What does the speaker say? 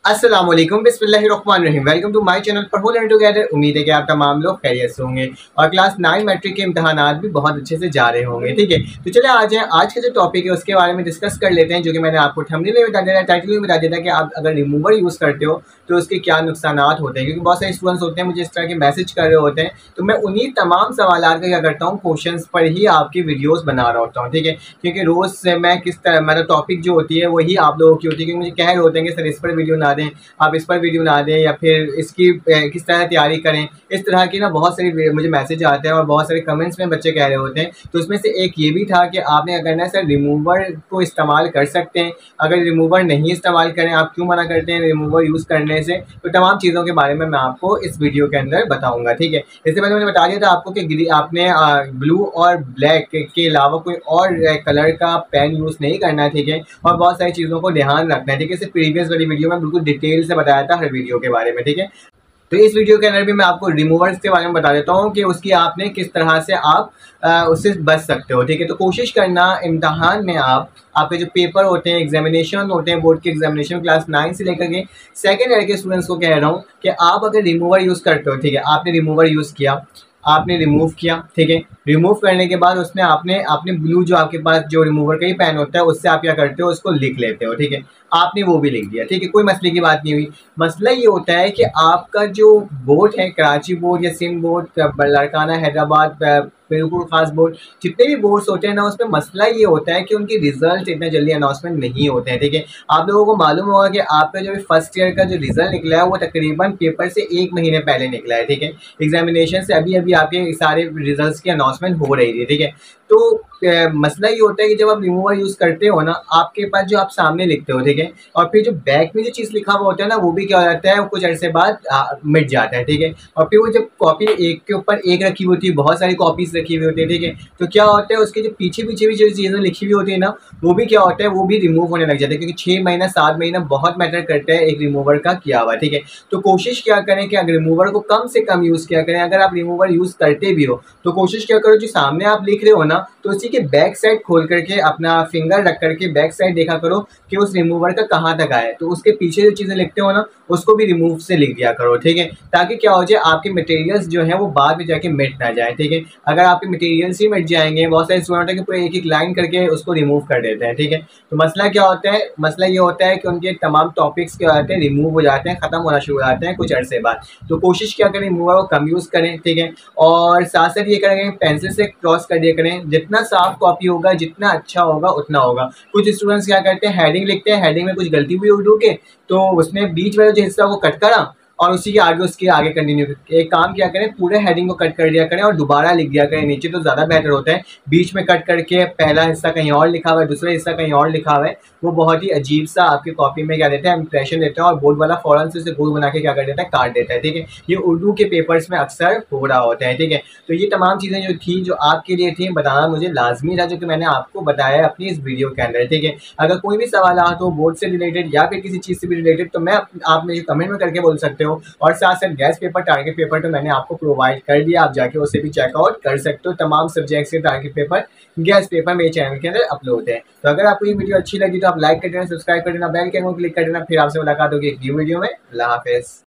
अस्सलामुअलैकुम बिस्मिल्लाहिर्रहमानिर्रहीम। Welcome to my channel पर लर्न टुगेदर। उम्मीद है कि आप तमाम लोग खैरियत से होंगे और क्लास 9 मैट्रिक के इम्तहानात भी बहुत अच्छे से जा रहे होंगे। ठीक है, तो चलिए आज आज का जो टॉपिक है उसके बारे में डिस्कस कर लेते हैं, जो कि मैंने आपको थंबनेल में बता दिया, टाइटल में बता दिया था कि आप अगर रिमूवर यूज़ करते हो तो उसके क्या नुकसान होते हैं। क्योंकि बहुत सारे स्टूडेंट्स होते हैं मुझे इस तरह के मैसेज कर रहे होते हैं, तो मैं उन्हीं तमाम सवाल का क्या करता हूँ, क्वेश्चन पर ही आपकी वीडियोज़ बना रहा होता हूँ। ठीक है, क्योंकि रोज़ से मैं किस तरह मतलब टॉपिक जो होती है वही आप लोगों की होती है, क्योंकि मुझे कह रहे होते हैं कि सर इस पर वीडियो ना दें, आप इस पर वीडियो ना दें, या फिर इसकी किस तरह तैयारी करें। इस तरह की ना बहुत सारी मुझे मैसेज आते हैं और बहुत सारे कमेंट्स में बच्चे कह रहे होते हैं। तो उसमें से एक ये भी था कि आपने क्या करना है, सर रिमूवर को इस्तेमाल कर सकते हैं, अगर रिमूवर नहीं इस्तेमाल करें आप क्यों मना करते हैं रिमूवर यूज़ करने से। तो तमाम चीज़ों के बारे में मैं आपको इस वीडियो के अंदर बताऊँगा। ठीक है, इससे पहले मैंने बता दिया था आपको कि आपने ब्लू और ब्लैक के अलावा कोई और कलर का पेन यूज़ नहीं करना है। ठीक है, और बहुत सारी चीज़ों को ध्यान रखना है। ठीक है, इसे प्रीवियस वाली वीडियो में बिल्कुल डिटेल से बताया था हर वीडियो के बारे में। ठीक है, तो इस वीडियो के अंदर भी मैं आपको रिमूवर्स के बारे में बता देता हूँ कि उसकी आपने किस तरह से आप उससे बच सकते हो। ठीक है, तो कोशिश करना इम्तहान में आपके जो पेपर होते हैं, एग्जामिनेशन होते हैं, बोर्ड के एग्जामिनेशन क्लास 9 से लेकर के सेकेंड ईयर के स्टूडेंट्स को कह रहा हूँ कि आप अगर रिमूवर यूज़ करते हो, ठीक है, आपने रिमूवर यूज़ किया, आपने रिमूव किया, ठीक है, रिमूव करने के बाद उसमें आपने ब्लू जो आपके पास जो रिमूवर का ही पेन होता है उससे आप क्या करते हो, उसको लिख लेते हो। ठीक है, आपने वो भी लिख दिया, ठीक है, कोई मसले की बात नहीं हुई। मसला ये होता है कि आपका जो बोर्ड है, कराची बोर्ड या सिंध बोर्ड, लाड़काना, हैदराबाद, बिल्कुल खास बोर्ड, जितने भी बोर्ड्स होते हैं ना, उसमें मसला ये होता है कि उनकी रिजल्ट इतना जल्दी अनाउंसमेंट नहीं होते हैं। ठीक है, आप लोगों को मालूम होगा कि आपका जो फर्स्ट ईयर का जो रिजल्ट निकला है वो तकरीबन पेपर से 1 महीने पहले निकला है। ठीक है, एग्जामिनेशन से अभी अभी आपके सारे रिजल्ट्स की अनाउंसमेंट हो रही थी। ठीक है, तो मसला ये होता है कि जब आप रिमूवर यूज़ करते हो ना, आपके पास जो आप सामने लिखते हो, ठीक है, और फिर जो बैक में जो चीज़ लिखा हुआ होता है ना, वो भी क्या हो जाता है, वो कुछ अरसे बाद मिट जाता है। ठीक है, और फिर वो जब कॉपी एक के ऊपर एक रखी हुई होती है, बहुत सारी कॉपीज रखी हुई होती है। ठीक है, तो क्या होता है, उसके जो पीछे पीछे भी जो चीज़ें लिखी हुई होती है ना, वो भी क्या होता है, वो भी रिमूव होने लग जाता है, क्योंकि 6 महीना 7 महीना बहुत मैटर करता है एक रिमूवर का किया हुआ। ठीक है, तो कोशिश क्या करें कि अगर रिमूवर को कम से कम यूज़ किया करें। अगर आप रिमूवर यूज़ करते भी हो तो कोशिश क्या करो, जो सामने आप लिख रहे हो ना, तो उसी के बैक साइड खोल करके अपना फिंगर रख करके बैक साइड देखा करो कि उस रिमूवर का कहाँ तक आया है। तो उसके पीछे जो चीज़ें लिखते हो ना, उसको भी रिमूव से लिख दिया करो। ठीक है, ताकि क्या हो जाए, आपके मटेरियल्स जो है वो बाद में जाके मिट ना जाए। ठीक है, अगर आपके मटेरियल्स ही मिट जाएंगे, बहुत सारे स्टूडेंट है कि पूरे एक एक लाइन करके उसको रिमूव कर देते हैं। ठीक है, तो मसला क्या होता है, मसला ये होता है कि उनके तमाम टॉपिक्स क्या होते हैं, रिमूव हो जाते हैं, ख़त्म होना शुरू हो जाते हैं कुछ अर्से बाद। तो कोशिश क्या करें, रिमूवर को कम यूज़ करें। ठीक है, और साथ साथ ये करेंगे, पेंसिल से क्रॉस कर दिया करें। जितना साफ कॉपी होगा, जितना अच्छा होगा उतना होगा। कुछ स्टूडेंट्स क्या करते हैं, हेडिंग लिखते हैं, हेडिंग में कुछ गलती हुई उर्दू के, तो उसमें बीच वाला जो हिस्सा वो कट करा और उसी के आगे उसके आगे कंटिन्यू। एक काम क्या करें, पूरे हेडिंग को कट कर दिया करें और दोबारा लिख दिया करें नीचे, तो ज़्यादा बेहतर होता है। बीच में कट करके पहला हिस्सा कहीं और लिखा हुआ है, दूसरा हिस्सा कहीं और लिखा हुआ है, वो बहुत ही अजीब सा आपकी कॉपी में क्या देता है, इंप्रेशन देता है, और बोर्ड वाला फ़ौरन से उसे गोल बना के क्या कर देता है, काट देता है। ठीक है, ये उर्दू के पेपर्स में अक्सर हो रहा होता है। ठीक है, तो ये तमाम चीज़ें जो थी, जो आपके लिए थी, बताना मुझे लाजमी था, जो कि मैंने आपको बताया अपनी इस वीडियो के अंदर। ठीक है, अगर कोई भी सवाल हो बोर्ड से रिलेटेड या फिर किसी चीज़ से भी रिलेटेड, तो मैं आप मुझे कमेंट में करके बोल सकते हो। और साथ साथ गैस पेपर, टारगेट पेपर तो मैंने आपको प्रोवाइड कर दिया, आप जाके उसे भी चेकआउट कर सकते हो। तमाम सब्जेक्ट्स के टारगेट पेपर, गैस पेपर मेरे चैनल के अंदर अपलोड है। तो अगर आपको ये वीडियो अच्छी लगी तो आप लाइक कर देना, सब्सक्राइब कर देना, बेल के आइकन को क्लिक कर देना। फिर आपसे मुलाकात होगी एक न्यू वीडियो में। अल्लाह हाफिज़।